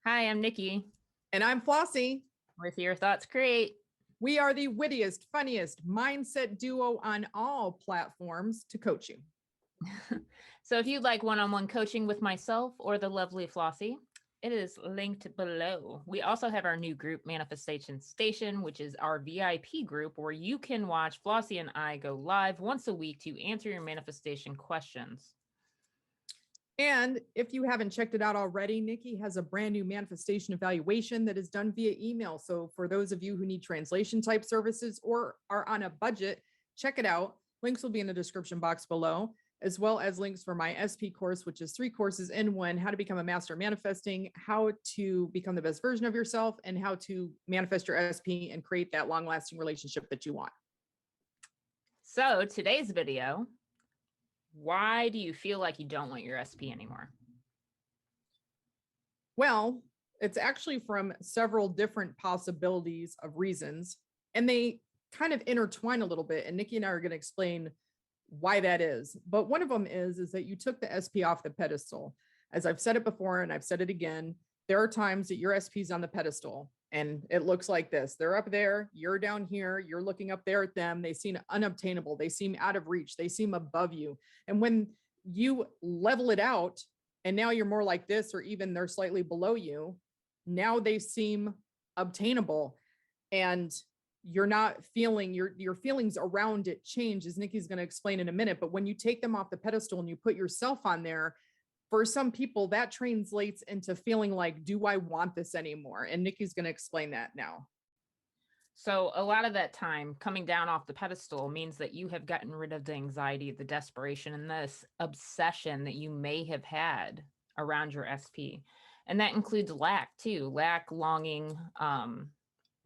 Hi, I'm Nikki And I'm Flossie. with Your Thoughts Create. We are the wittiest, funniest mindset duo on all platforms to coach you. So if you'd like one-on-one coaching with myself or the lovely Flossie, it is linked below. We also have our new group, Manifestation Station, which is our VIP group where you can watch Flossie and I go live once a week to answer your manifestation questions. And if you haven't checked it out already, Nikki has a brand new manifestation evaluation that is done via email. So for those of you who need translation type services or are on a budget, check it out. Links will be in the description box below, as well as links for my SP course, which is 3 courses in one: how to become a master manifesting, how to become the best version of yourself, and how to manifest your SP and create that long lasting relationship that you want. So today's video, why do you feel like you don't want your SP anymore? Well, it's actually from several different possibilities of reasons, and they kind of intertwine a little bit. And Nikki and I are going to explain why that is. But one of them is that you took the SP off the pedestal. As I've said it before, and I've said it again, there are times that your SP is on the pedestal and it looks like this. They're up there, you're down here, you're looking up there at them. They seem unobtainable. They seem out of reach. They seem above you. And when you level it out, and now you're more like this, or even they're slightly below you, now they seem obtainable, and you're not feeling your feelings around it change, as Nikki's going to explain in a minute. But when you take them off the pedestal and you put yourself on there, for some people that translates into feeling like, do I want this anymore? And Nikki's going to explain that now. So a lot of that time coming down off the pedestal means that you have gotten rid of the anxiety, the desperation, and this obsession that you may have had around your SP. And that includes lack too, lack, longing,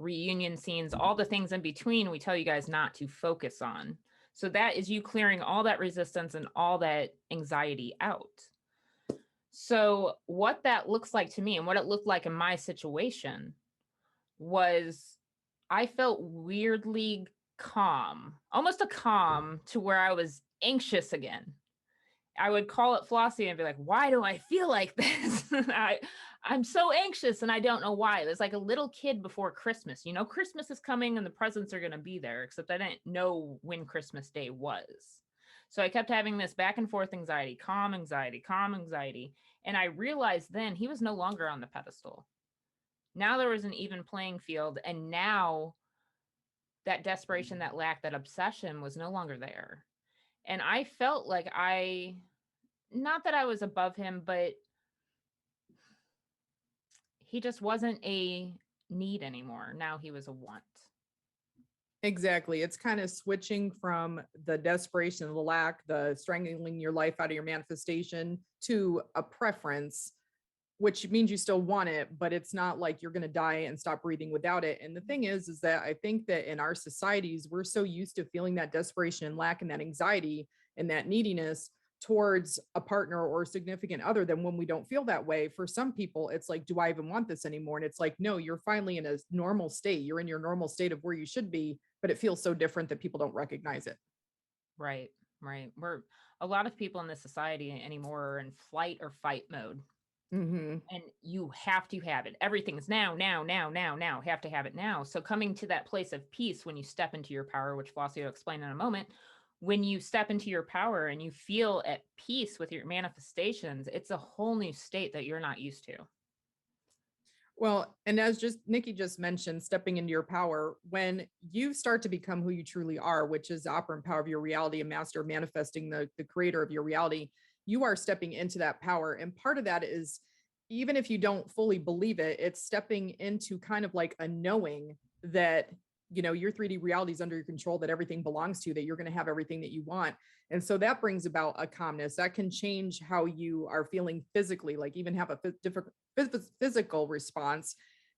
reunion scenes, all the things in between we tell you guys not to focus on. So that is you clearing all that resistance and all that anxiety out. So what that looks like to me and what it looked like in my situation was I felt weirdly calm, almost a calm to where I was anxious again. I would call it Flossie and be like, why do I feel like this? I'm so anxious and I don't know why. It was like a little kid before Christmas. You know, Christmas is coming and the presents are going to be there, except I didn't know when Christmas Day was. So I kept having this back and forth anxiety, calm anxiety, calm anxiety. And I realized then he was no longer on the pedestal. Now there was an even playing field. And now that desperation, that lack, that obsession was no longer there. And I felt like not that I was above him, but he just wasn't a need anymore. Now he was a want. Exactly. It's kind of switching from the desperation, the lack, the strangling your life out of your manifestation to a preference, which means you still want it, but it's not like you're going to die and stop breathing without it. And the thing is that I think that in our societies, we're so used to feeling that desperation and lack and that anxiety and that neediness towards a partner or a significant other, than when we don't feel that way. For some people, it's like, do I even want this anymore? And it's like, no, you're finally in a normal state. You're in your normal state of where you should be, but it feels so different that people don't recognize it. Right, right. A lot of people in this society anymore are in flight or fight mode. Mm-hmm. And you have to have it. Everything's now, have to have it now. So coming to that place of peace when you step into your power, which Flossie will explain in a moment, when you step into your power and you feel at peace with your manifestations, it's a whole new state that you're not used to. Well, and as just Nikki just mentioned, stepping into your power, when you start to become who you truly are, which is the operant power of your reality, a master of manifesting, the creator of your reality, you are stepping into that power. And part of that is, even if you don't fully believe it, it's stepping into kind of like a knowing that, you know, your 3D reality is under your control, that everything belongs to you, that you're going to have everything that you want. And so that brings about a calmness that can change how you are feeling physically, like even have a different physical response.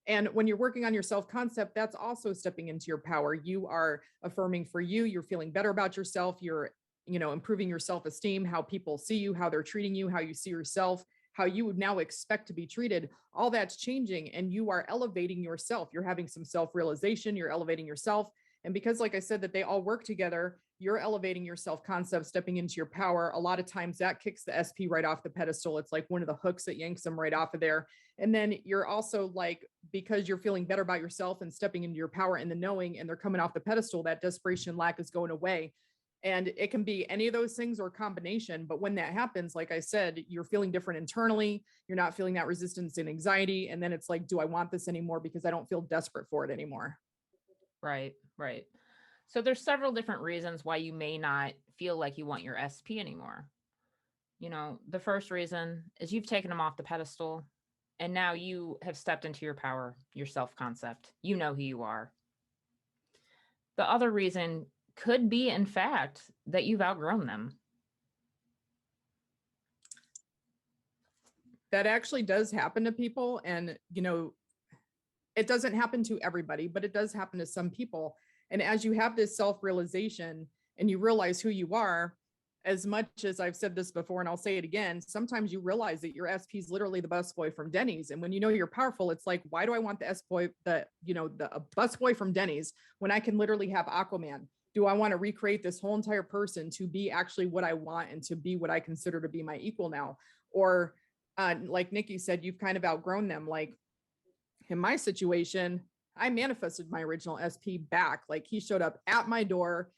And when you're working on your self-concept, that's also stepping into your power. You are affirming for you. You're feeling better about yourself. You're, you know, improving your self-esteem, how people see you, how they're treating you, how you see yourself, how you would now expect to be treated. All that's changing, and you are elevating yourself. You're having some self-realization. You're elevating yourself. And because, like I said, that they all work together, you're elevating your self-concept, stepping into your power. A lot of times that kicks the SP right off the pedestal. It's like one of the hooks that yanks them right off of there. And then you're also like, because you're feeling better about yourself and stepping into your power and the knowing, and they're coming off the pedestal, that desperation lack is going away. And it can be any of those things or a combination. But when that happens, like I said, you're feeling different internally. You're not feeling that resistance and anxiety. And then it's like, do I want this anymore? Because I don't feel desperate for it anymore. Right, right. So there's several different reasons why you may not feel like you want your SP anymore. The first reason is you've taken them off the pedestal and now you have stepped into your power, your self-concept. You know who you are. The other reason could be, in fact, that you've outgrown them. That actually does happen to people. And, it doesn't happen to everybody, but it does happen to some people. And as you have this self-realization and you realize who you are, as much as I've said this before, and I'll say it again, sometimes you realize that your SP is literally the busboy from Denny's. And when you know you're powerful, it's like, why do I want the S-boy, the busboy from Denny's when I can literally have Aquaman? Do I want to recreate this whole entire person to be actually what I want and to be what I consider to be my equal now? Or like Nikki said, you've kind of outgrown them. Like in my situation, I manifested my original SP back. Like he showed up at my door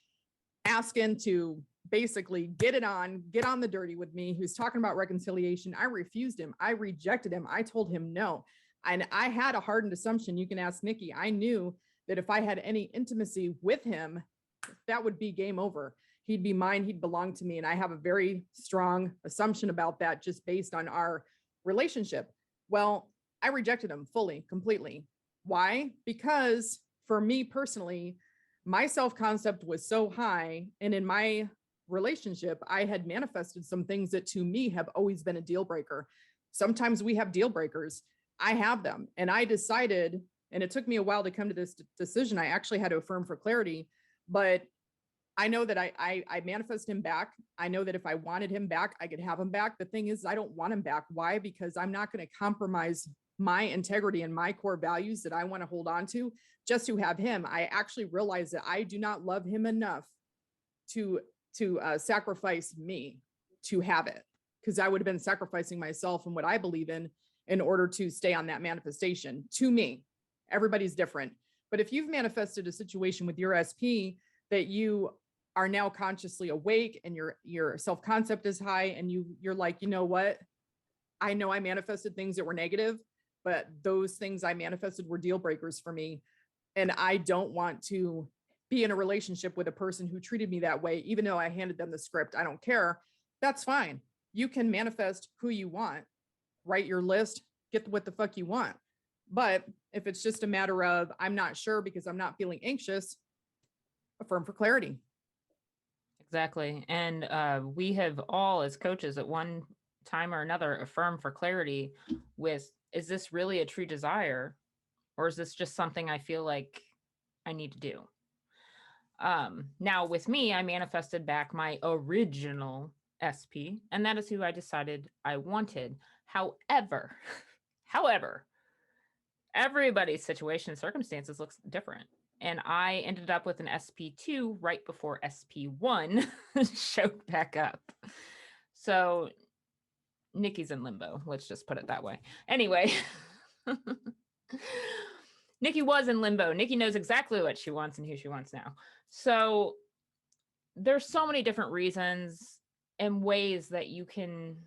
asking to basically get on the dirty with me. He was talking about reconciliation. I refused him. I rejected him. I told him no. And I had a hardened assumption. You can ask Nikki. I knew that if I had any intimacy with him, that would be game over. He'd be mine. He'd belong to me. And I have a very strong assumption about that just based on our relationship. Well, I rejected him fully, completely. Why? Because for me personally, my self-concept was so high. And in my relationship, I had manifested some things that to me have always been a deal breaker. Sometimes we have deal breakers. I have them. And I decided, and it took me a while to come to this decision. I actually had to affirm for clarity, but I know that I manifest him back. I know that if I wanted him back, I could have him back. The thing is, I don't want him back. Why? Because I'm not going to compromise my integrity and my core values that I want to hold on to just to have him. I actually realize that I do not love him enough to sacrifice me to have it, because I would have been sacrificing myself and what I believe in order to stay on that manifestation. To me, everybody's different. But if you've manifested a situation with your SP that you are now consciously awake and your self-concept is high, and you're like, you know what? I know I manifested things that were negative, but those things I manifested were deal breakers for me. And I don't want to be in a relationship with a person who treated me that way, even though I handed them the script. I don't care. That's fine. You can manifest who you want, write your list, get what the fuck you want. But if it's just a matter of, I'm not sure because I'm not feeling anxious, affirm for clarity. Exactly. And we have all, as coaches, at one time or another, affirmed for clarity with, is this really a true desire? Or is this just something I feel like I need to do? Now, with me, I manifested back my original SP, and that is who I decided I wanted. However, everybody's situation and circumstances looks different. And I ended up with an SP2 right before SP1 showed back up. So Nikki's in limbo. Let's just put it that way. Anyway, Nikki was in limbo. Nikki knows exactly what she wants and who she wants now. So there's so many different reasons and ways that you can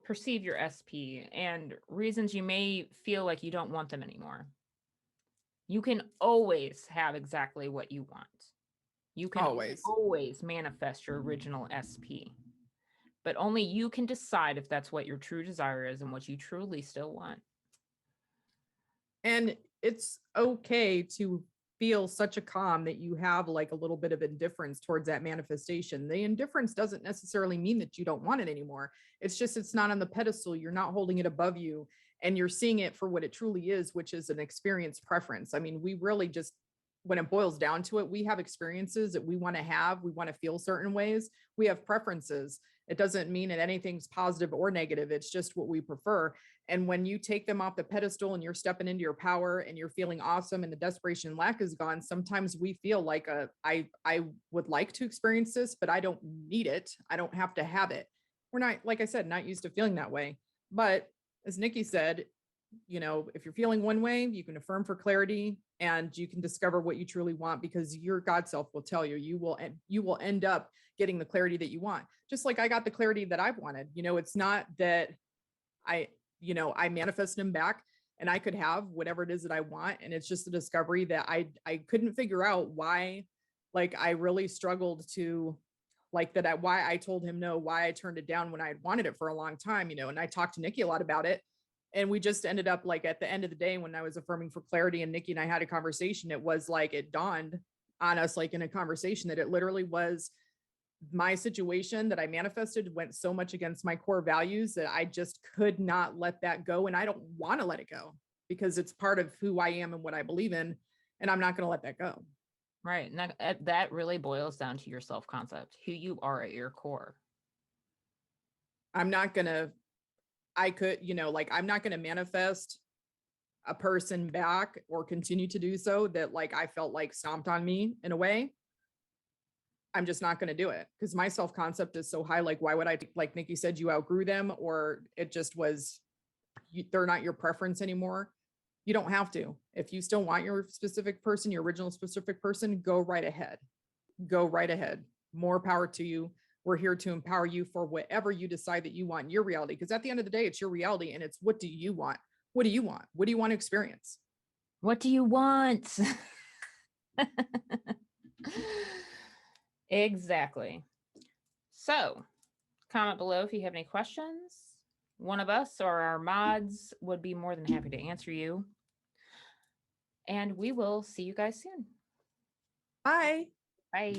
perceive your SP and reasons you may feel like you don't want them anymore. You can always have exactly what you want. You can always manifest your original SP, but only you can decide if that's what your true desire is and what you truly still want. And it's okay to feel such a calm that you have like a little bit of indifference towards that manifestation. The indifference doesn't necessarily mean that you don't want it anymore. It's just, it's not on the pedestal. You're not holding it above you, and you're seeing it for what it truly is, which is an experience preference. I mean, we really just, when it boils down to it, we have experiences that we want to have. We want to feel certain ways. We have preferences. It doesn't mean that anything's positive or negative. It's just what we prefer. And when you take them off the pedestal and you're stepping into your power and you're feeling awesome and the desperation and lack is gone, sometimes we feel like I would like to experience this, but I don't need it. I don't have to have it. We're not, like I said, not used to feeling that way. But as Nikki said, if you're feeling one way, you can affirm for clarity and you can discover what you truly want, because your God self will tell you, you will end up getting the clarity that you want. Just like I got the clarity that I've wanted. It's not that I manifested him back and I could have whatever it is that I want. And it's just a discovery that I couldn't figure out why, like, I really struggled to like that, why I told him no, why I turned it down when I had wanted it for a long time, and I talked to Nikki a lot about it. And we just ended up, like, at the end of the day, when I was affirming for clarity and Nikki and I had a conversation, it was like, it dawned on us, like in a conversation, that it literally was my situation that I manifested went so much against my core values that I just could not let that go. And I don't want to let it go because it's part of who I am and what I believe in. And I'm not going to let that go. Right. And that really boils down to your self-concept, who you are at your core. I'm not going to, I'm not going to manifest a person back or continue to do so that, like, I felt like stomped on me in a way. I'm just not going to do it because my self-concept is so high. Like, why would I, like Nikki said, you outgrew them, or it just was, they're not your preference anymore. You don't have to. If you still want your specific person, your original specific person, go right ahead. Go right ahead. More power to you. We're here to empower you for whatever you decide that you want in your reality. Because at the end of the day, it's your reality, and it's, what do you want? What do you want? What do you want to experience? What do you want? Exactly. So comment below if you have any questions. One of us or our mods would be more than happy to answer you. And we will see you guys soon. Bye. Bye.